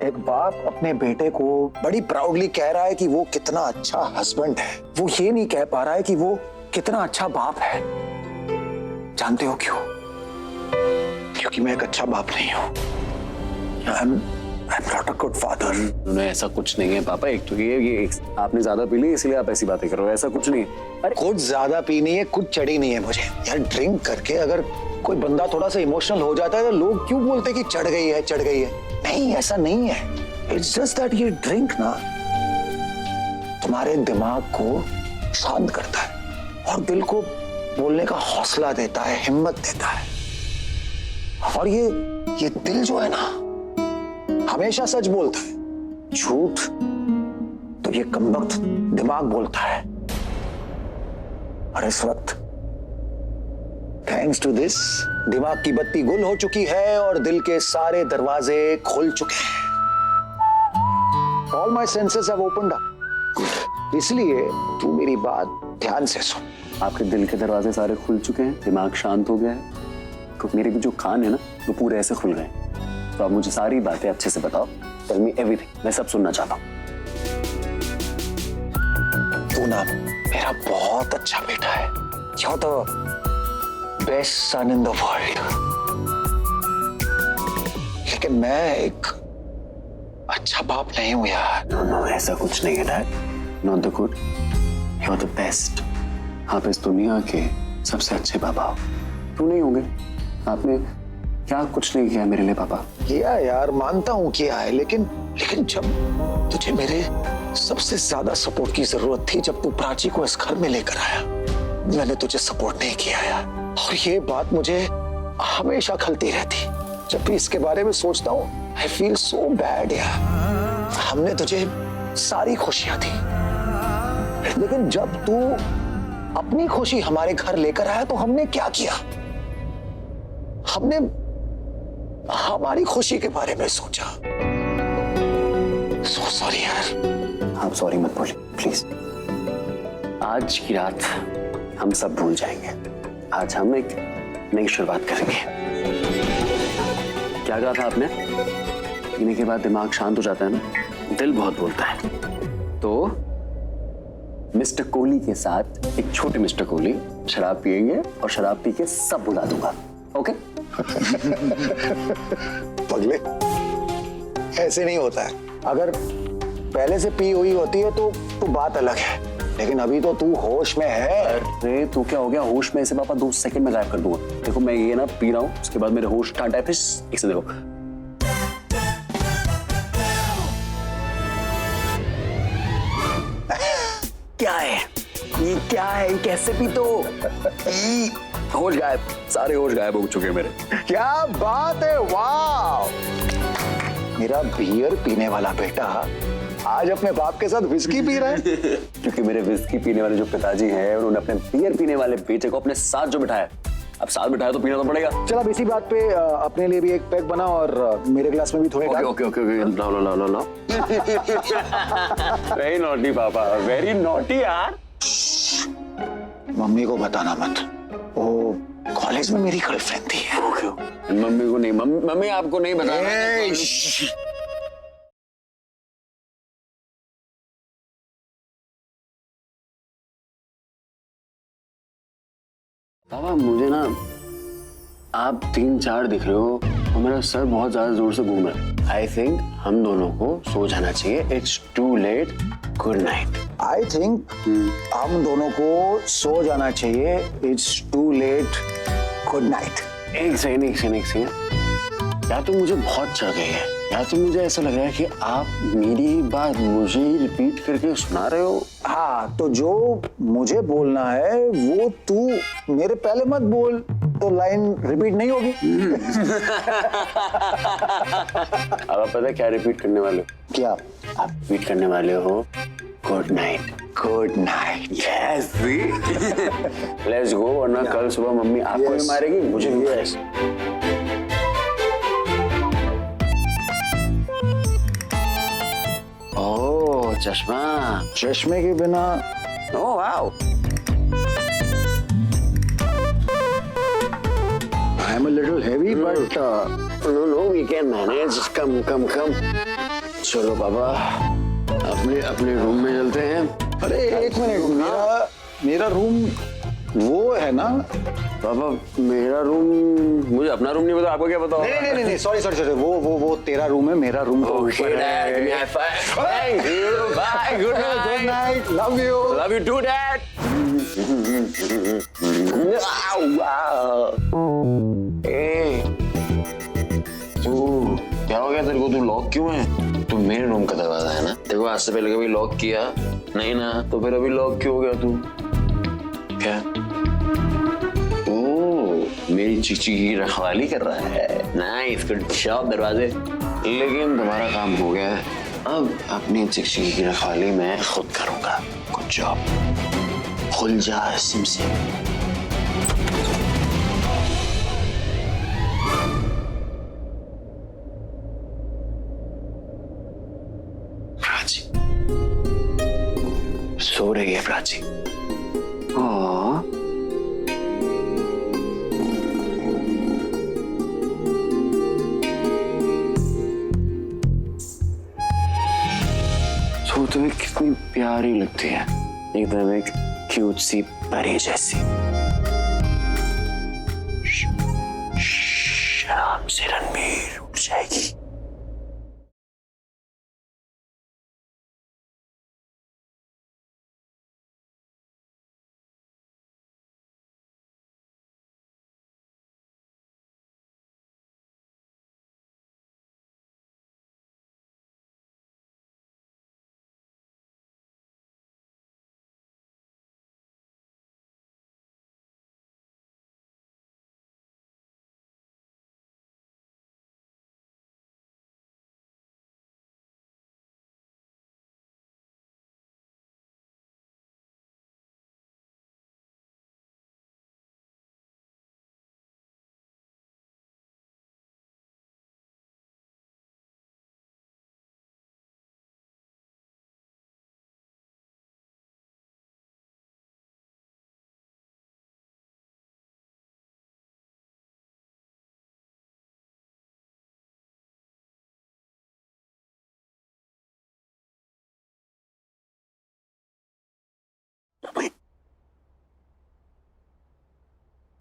एक बाप अपने बेटे को बड़ी प्राउडली कह रहा है कि वो कितना अच्छा हस्बैंड है, वो ये नहीं कह पा रहा है कि वो कितना अच्छा बाप है। जानते हो क्यों? क्योंकि मैं एक अच्छा बाप नहीं हूं। I'm not a good father. नहीं, ऐसा कुछ नहीं है पापा। एक तो ये आपने ज्यादा पी ली इसलिए आप ऐसी बातें कर रहे हो, ऐसा कुछ नहीं है। अरे कुछ ज्यादा पी नहीं है, कुछ चढ़ी नहीं है मुझे यार। ड्रिंक करके अगर कोई बंदा थोड़ा सा इमोशनल हो जाता है तो लोग क्यों बोलते हैं कि चढ़ गई है, चढ़ गई है। नहीं, ऐसा नहीं है। इट्स जस्ट दैट ये ड्रिंक ना तुम्हारे दिमाग को शांत करता है और दिल को बोलने का हौसला देता है, हिम्मत देता है। और ये दिल जो है ना हमेशा सच बोलता है, झूठ तो ये कमबख्त दिमाग बोलता है। और इस वक्त थैंक्स टू दिस दिमाग की बत्ती गुल हो चुकी है और दिल के सारे दरवाजे खुल चुके हैं। All my senses have opened up. इसलिए तू मेरी बात ध्यान से सुन। आपके दिल के दरवाजे सारे खुल चुके हैं, दिमाग शांत हो गया है, तो मेरे भी जो कान है ना वो पूरे ऐसे खुल गए। तो आप मुझे सारी बातें अच्छे से बताओ। टेल मी एवरीथिंग, मैं सब सुनना चाहता हूँ। तू ना मेरा बहुत अच्छा बेटा है। You're the best son in the world. लेकिन मैं एक अच्छा बाप नहीं हूं यार। नो, ऐसा कुछ नहीं है dad. Not the good, you are the best. आप इस दुनिया के सबसे अच्छे बाबा हो। क्यों नहीं होंगे? आपने क्या कुछ नहीं किया मेरे लिए पापा? किया यार, मानता हूं किया है, लेकिन जब तुझे मेरे सबसे ज्यादा सपोर्ट की जरूरत थी, जब तू प्राची को इस घर में लेकर आया, मैंने तुझे सपोर्ट नहीं किया यार। और ये बात मुझे हमेशा खलती रहती। जब भी इसके बारे में सोचता हूँ आई फील सो बैड यार। हमने तुझे सारी खुशियां दी, लेकिन जब तू अपनी खुशी हमारे घर लेकर आया तो हमने क्या किया? हमने हमारी खुशी के बारे में सोचा। सो सॉरी यार। आप सॉरी मत बोलिए प्लीज। आज की रात हम सब भूल जाएंगे। आज हम एक नई शुरुआत करेंगे। क्या कहा था आपने? पीने के बाद दिमाग शांत हो जाता है ना, दिल बहुत बोलता है। तो मिस्टर कोहली के साथ एक छोटे मिस्टर कोहली शराब पिएंगे और शराब पी के सब भुला दूंगा। ओके? पगले, ऐसे नहीं होता है। अगर पहले से पी हुई होती है तो बात अलग है, लेकिन अभी तो तू होश में है। अरे तू क्या हो गया होश में? से पापा 2 सेकंड में गायब कर दूंगा। देखो मैं ये ना पी रहा हूँ, उसके बाद मेरे होश ठंडा है, फिर एक से देखो। क्या है ये? क्या है? कैसे पी? तो होश गायब, सारे होश गायब हो चुके हैं मेरे। क्या बात है, वाह! मेरा बियर पीने वाला बेटा आज अपने बाप के साथ विस्की पी रहा है। क्योंकि मेरे विस्की पीने वाले जो पिताजी हैं उन्होंने अपने बियर पीने वाले बेटे को अपने साथ जो बिठाया, अब साथ बिठाया तो पीना तो पड़ेगा। चल अब इसी बात पे अपने लिए भी एक पैक बना और मेरे ग्लास में भी थोड़े डाल। ओके लो। वेरी नॉटी पापा, वेरी नॉटी यार। मम्मी को बताना मत, वो कॉलेज में मेरी गर्लफ्रेंड थी। ओके। मम्मी को नहीं, मम्मी आपको नहीं बताना। पापा मुझे ना आप 3-4 दिख रहे हो और मेरा सर बहुत ज्यादा जोर से घूम रहा है। आई थिंक हम दोनों को सो जाना चाहिए। It's too late, good night. I think हम दोनों को सो जाना चाहिए। It's too late, good night. एक सेकंड। या तो मुझे बहुत चढ़ गई है, या तो मुझे ऐसा लग रहा है कि आप मेरी बात मुझे ही रिपीट करके सुना रहे हो। हाँ, तो जो मुझे बोलना है वो तू मेरे पहले मत बोल, तो लाइन रिपीट नहीं होगी। अब आप पता है क्या रिपीट करने वाले हो? क्या? आप रिपीट करने वाले हो good night. Good night. Yes, let's go, वरना कल सुबह मम्मी आपको भी मारेगी, मुझे भी मारेगी। ओह चश्मा। चश्मे के बिना oh wow. I am a little heavy, but no, we can manage. Come. चलो बाबा, अपने अपने रूम में चलते हैं। अरे एक मिनट, मेरा मेरा रूम वो है ना। बाबा मेरा रूम, मुझे अपना रूम नहीं पता, आपको क्या पता? नहीं नहीं, सॉरी सॉरी सॉरी, वो तेरा रूम है, मेरा रूम तो ऊपर है। Thank you. Bye. Good night. Good night, love you. Love you too, Dad. तू क्या हो गया तेरे को? तू लॉक क्यों है? तू मेरे रूम का दरवाजा है ना? देखो आज से पहले कभी लॉक किया नहीं ना, तो फिर अभी लॉक क्यों हो गया तू? क्या? ओ, मेरी चीची की रखवाली कर रहा है। नाइस, गुड जॉब दरवाजे। लेकिन तुम्हारा काम हो गया है, अब अपनी चिकची की रखवाली मैं खुद करूंगा। Good job. खुल जा सिमसिम। प्राची सो रही है। प्राची हाँ, तो तुम्हें कितनी प्यारी लगती है, एकदम एक क्यूट सी परी जैसी। शराब से रणबीर उठ जाएगी।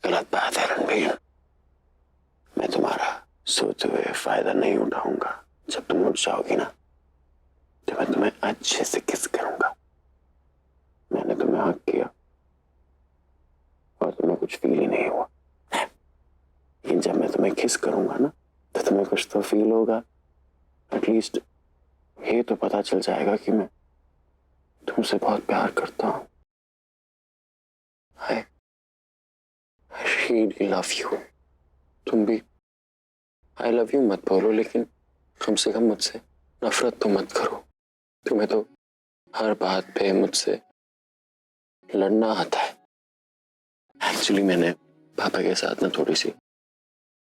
गलत बात है रणबीर, मैं तुम्हारा सोते हुए फायदा नहीं उठाऊंगा। जब तुम उठ जाओगी ना, तो मैं तुम्हें अच्छे से किस करूंगा। मैंने तुम्हें हक किया और तुम्हें कुछ फील ही नहीं हुआ, लेकिन जब मैं तुम्हें किस करूंगा ना, तो तुम्हें कुछ तो फील होगा। एटलीस्ट ये तो पता चल जाएगा कि मैं तुमसे बहुत प्यार करता हूँ। I really love you। तुम भी I love you मत बोलो, लेकिन कम से कम मुझसे नफरत तो मत करो। तुम्हें तो हर बात पे मुझसे लड़ना आता है। एक्चुअली मैंने पापा के साथ ना थोड़ी सी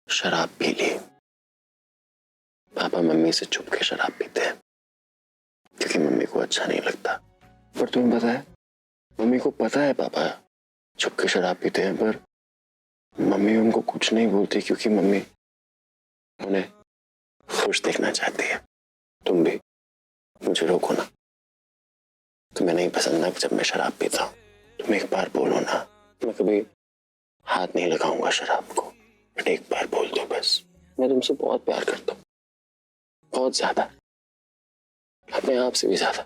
शराब पी ली। पापा मम्मी से छुप के शराब पीते हैं, क्योंकि मम्मी को अच्छा नहीं लगता। पर तुम्हें पता है, मम्मी को पता है पापा छुप के शराब पीते हैं, पर मम्मी उनको कुछ नहीं बोलती, क्योंकि मम्मी उन्हें खुश देखना चाहती है। तुम भी मुझे रोको ना, तुम्हें नहीं पसंद ना कि जब मैं शराब पीता हूँ। तुम एक बार बोलो ना, मैं कभी हाथ नहीं लगाऊंगा शराब को, बट एक बार बोल दो बस। मैं तुमसे बहुत प्यार करता हूँ, बहुत ज्यादा, अपने आप से भी ज्यादा।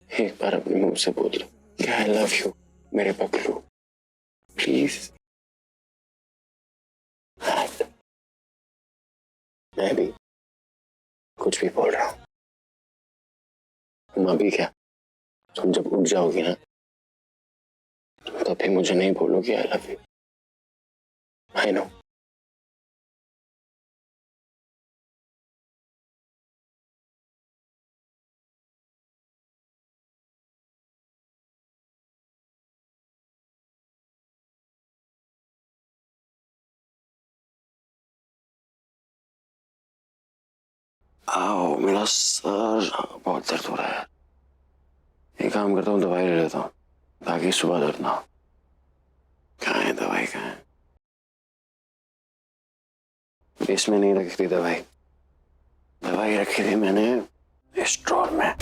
एक बार अपने मुंह से बोल दो कि आई लव यू मेरे पगलू, प्लीज। मैं भी कुछ भी बोल रहा हूँ, तुम अभी क्या, तुम जब उठ जाओगी ना, तुम तभी मुझे नहीं बोलोगी I love you. I know. आओ, मेरा सर बहुत दर्द हो रहा है। एक काम करता हूँ, दवाई ले लेता हूँ ताकि सुबह दर्द ना हो। कहाँ है दवाई, कहाँ है? इसमें नहीं रखी थी दवाई, दवाई रखी थी मैंने इस ड्रॉर में।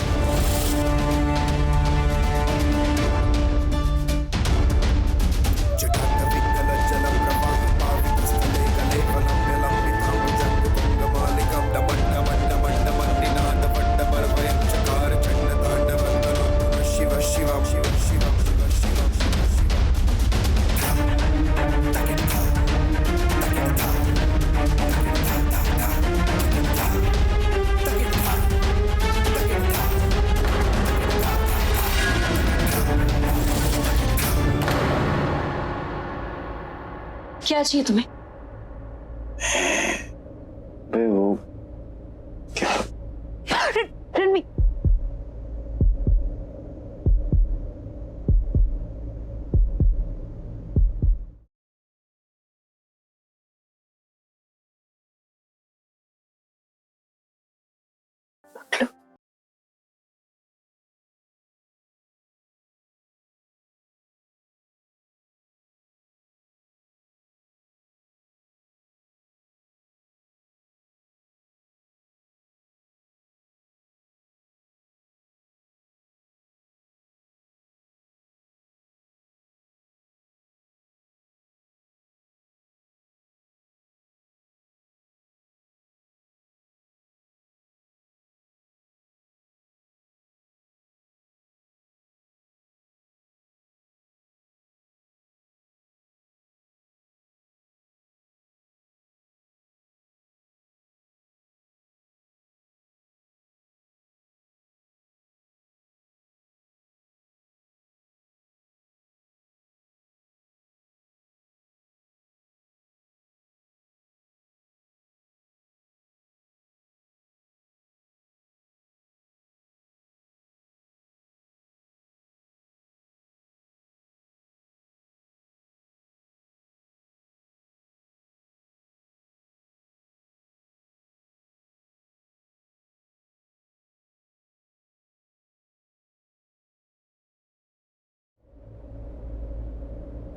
क्या चाहिए तुम्हें? वो क्या? रणवीर,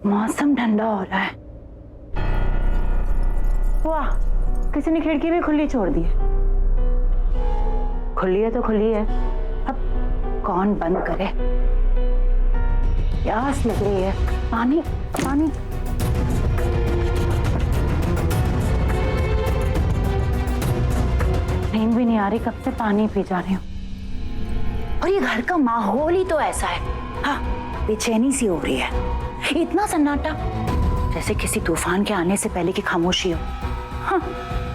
मौसम ठंडा हो रहा है। वाह, किसी ने खिड़की भी खुली छोड़ दी है। खुली है तो खुली है, अब कौन बंद करे। प्यास लग रही है, पानी पानी। नींद भी नहीं आ रही, कब से पानी पी जा रही हूँ। और ये घर का माहौल ही तो ऐसा है। हाँ, बेचैनी सी हो रही है। इतना सन्नाटा, जैसे किसी तूफान के आने से पहले की खामोशी हो। हाँ,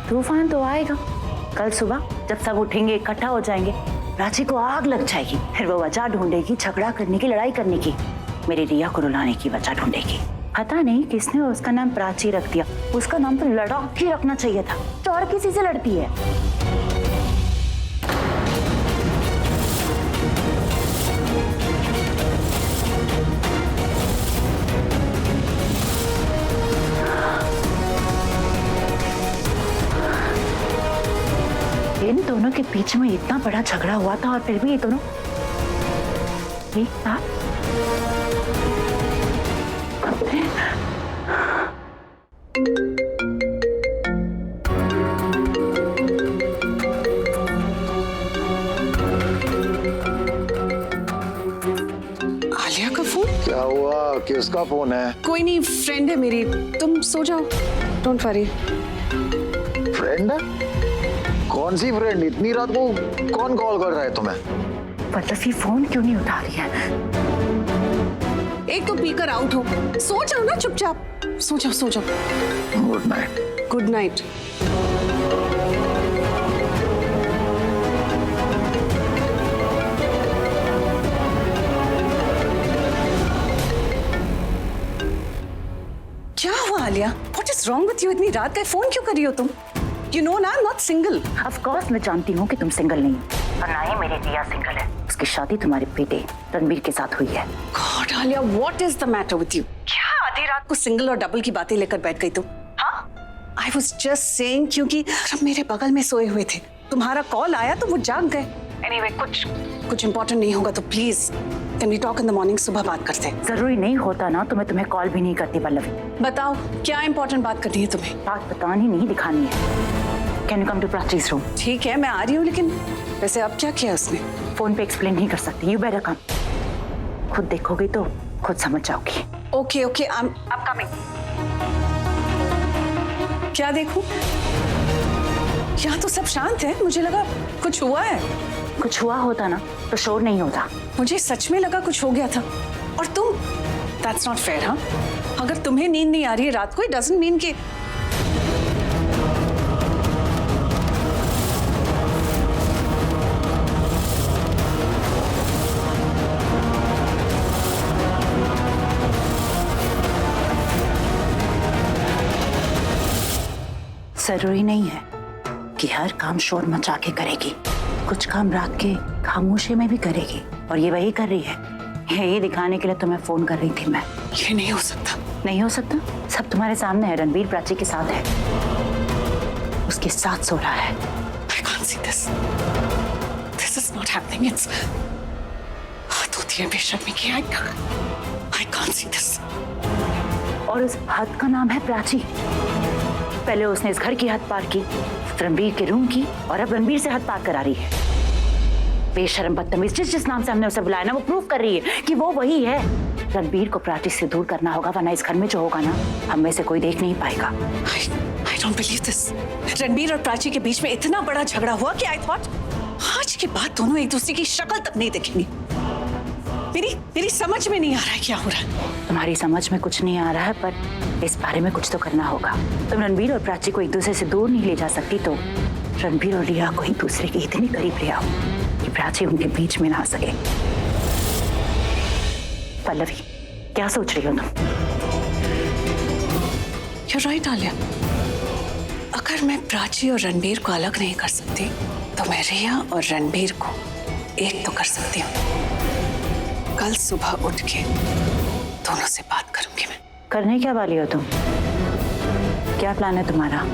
तूफान तो आएगा। कल सुबह जब सब उठेंगे, इकट्ठा हो जाएंगे, प्राची को आग लग जाएगी। फिर वो वजह ढूंढेगी झगड़ा करने की, लड़ाई करने की, मेरी रिया को रुलाने की वजह ढूंढेगी। पता नहीं किसने उसका नाम प्राची रख दिया। उसका नाम तो लड़ाकी रखना चाहिए था। तो और किसी से लड़ती है। इन दोनों के बीच में इतना बड़ा झगड़ा हुआ था और फिर भी ये दोनों एक साथ। आलिया का फोन? क्या हुआ? किसका फोन है? कोई नहीं, फ्रेंड है मेरी। तुम सो जाओ, डोंट वरी। फ्रेंड है? कौन सी फ्रेंड? इतनी रात को कौन कॉल कर रहा है तुम्हें? पल्लवी फोन क्यों नहीं उठा रही है? एक तो पीकर आउट हो, सो जाओ ना चुपचाप। सो जाओ सो जाओ। Good night. Good night. क्या हुआ Alia? What is wrong with you? इतनी रात का फोन क्यों कर रही हो तुम? You know ना, I'm not single. Of course मैं जानती हूँ कि तुम सिंगल नहीं हो, और ना ही मेरी रिया सिंगल है। उसकी शादी तुम्हारे बेटे रणवीर के साथ हुई है। God, Alia, what is the matter with you? क्या आधी रात को सिंगल और डबल की बातें लेकर बैठ गई तुम? हाँ? I was just saying क्योंकि सब मेरे बगल में सोए हुए थे। तुम्हारा कॉल आया तो वो जाग गए। Anyway, कुछ इम्पोर्टेंट नहीं होगा तो please can we talk in the morning? सुबह बात करते हैं। जरूरी नहीं होता ना तो मैं तुम्हें कॉल भी नहीं करती पल्लवी। बताओ क्या इम्पोर्टेंट बात करनी है तुम्हें? बात बतानी नहीं, दिखानी है। Can you come to Prachi's room? ठीक है, मैं आ रही हूँ, लेकिन वैसे अब क्या किया उसने? फोन पे एक्सप्लेन नहीं कर सकती। You better come. खुद देखोगी तो खुद समझ जाओगी। Okay okay, I am coming. क्या देखूं? यहाँ तो सब शांत है, मुझे लगा कुछ हुआ है। कुछ हुआ होता ना तो शोर नहीं होता। मुझे सच में लगा कुछ हो गया था। और तुम, दैट्स नॉट फेयर। हाँ, अगर तुम्हें नींद नहीं आ रही है रात को, इट डजंट मीन कि जरूरी नहीं है कि हर काम शोर मचा के करेगी। कुछ काम रात के खामोशी में भी करेगी, और ये वही कर रही है। यही दिखाने के लिए तुम्हें फोन कर रही थी मैं। ये नहीं हो सकता। नहीं हो सकता? सब तुम्हारे सामने है। रणबीर प्राची के साथ है, उसके साथ सो रहा है। I can't see this. This is not happening. It's हद होती है बेशर्मी की। I can't see this. और उस हद का नाम है प्राची। पहले उसने इस घर की हद पार की, रणबीर के रूम की, और अब रणबीर से हद पार करा रही है। बेशर्म बदतमीज, जिस नाम से हमने उसे बुलाया ना, वो प्रूव कर रही है कि वो वही है। रणबीर को प्राची से दूर करना होगा, वरना इस घर में जो होगा ना, हम में से कोई देख नहीं पाएगा। I don't believe this. Ranbir और प्राची के बीच में इतना बड़ा झगड़ा हुआ कि I thought आज के बाद दोनों एक दूसरे की शक्ल तक नहीं देखेंगे। मेरी समझ में नहीं आ रहा है क्या हो रहा है। तुम्हारी समझ में कुछ नहीं आ रहा है, पर इस बारे में कुछ तो करना होगा। तुम रणबीर और प्राची को एक दूसरे से दूर नहीं ले जा सकती, तो रणबीर और रिया को एक दूसरे के इतनी करीब ले आओ कि प्राची उनके बीच में ना आ सके। पल्लवी, क्या सोच रही हो तुम? You're right, Alia. अगर मैं प्राची और रणबीर को अलग नहीं कर सकती, तो मैं रिया और रणबीर को एक तो कर सकती हूँ। कल सुबह उठ के दोनों से बात करूंगी मैं। करने क्या वाली हो तुम? क्या प्लान है तुम्हारा?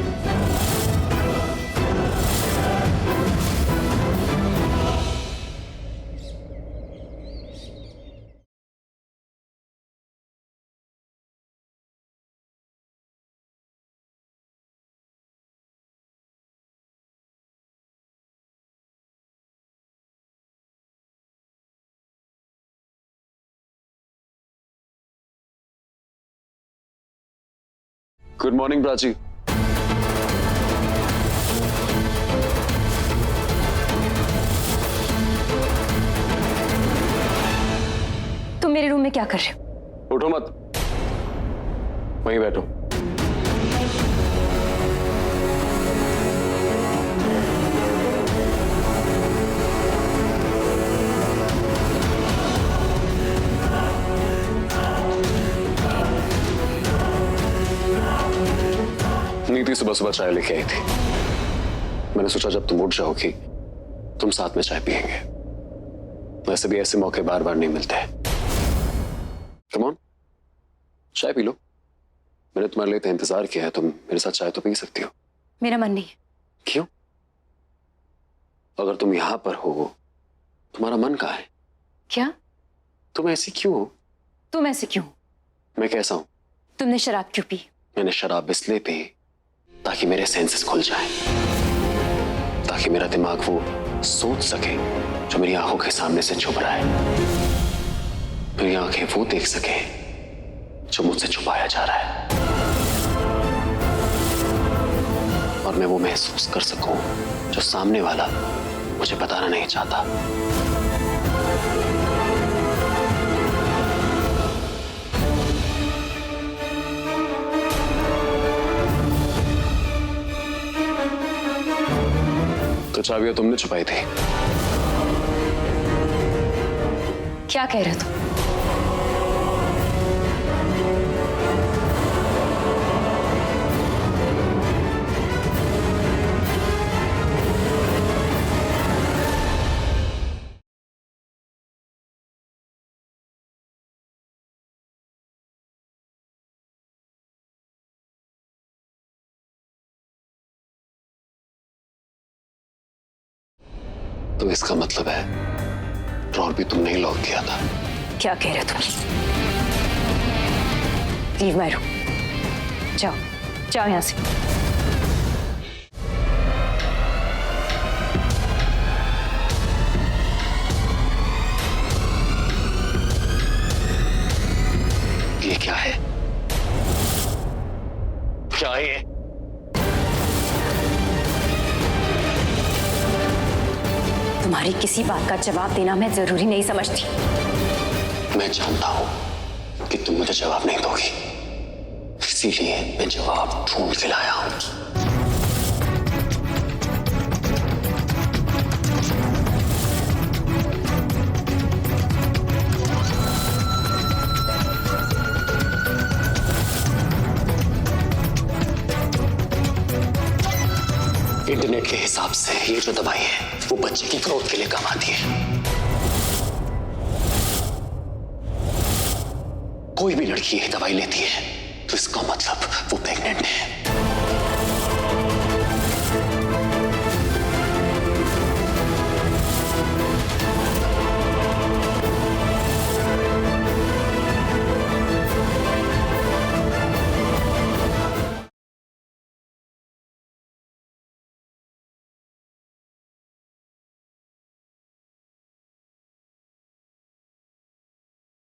Good morning Prachi. तुम मेरे रूम में क्या कर रहे हो? उठो मत, वहीं बैठो। नीति सुबह सुबह चाय लेके आई थी। मैंने सोचा जब तुम उठ जाओगी तुम साथ में चाय पियेंगे। वैसे भी ऐसे मौके बार बार नहीं मिलते। कम ऑन, चाय पी लो। मैंने तुम्हारे लिए तो इंतजार किया है, तुम मेरे साथ चाय तो पी सकती हो। मेरा मन नहीं है। क्यों? अगर तुम यहां पर हो, तुम्हारा मन कहाँ है? क्या? तुम ऐसी क्यों हो? तुम ऐसे क्यों? मैं कैसा हूं? तुमने शराब क्यों पी? मैंने शराब इसलिए पी ताकि मेरे सेंसेस खुल जाएं, ताकि मेरा दिमाग वो सोच सके जो मेरी आंखों के सामने से छुप रहा है। मेरी आंखें वो देख सके जो मुझसे छुपाया जा रहा है, और मैं वो महसूस कर सकूं जो सामने वाला मुझे बताना नहीं चाहता। तो चाबियां तुमने छुपाई थी। क्या कह रहे हो तुम? तो इसका मतलब है ड्रॉर भी तुमने ही लॉक किया था। क्या कह रहे हो तुम? Leave my room. जाओ जाओ यहां से। तुम्हारी किसी बात का जवाब देना मैं जरूरी नहीं समझती। मैं जानता हूं कि तुम मुझे जवाब नहीं दोगी, इसीलिए मैं जवाब ढूंढ के लाया हूं। इंटरनेट के हिसाब से ये जो दवाई है वो बच्चे की ग्रोथ के लिए काम आती है। कोई भी लड़की ये दवाई लेती है तो इसका मतलब वो प्रेग्नेंट है।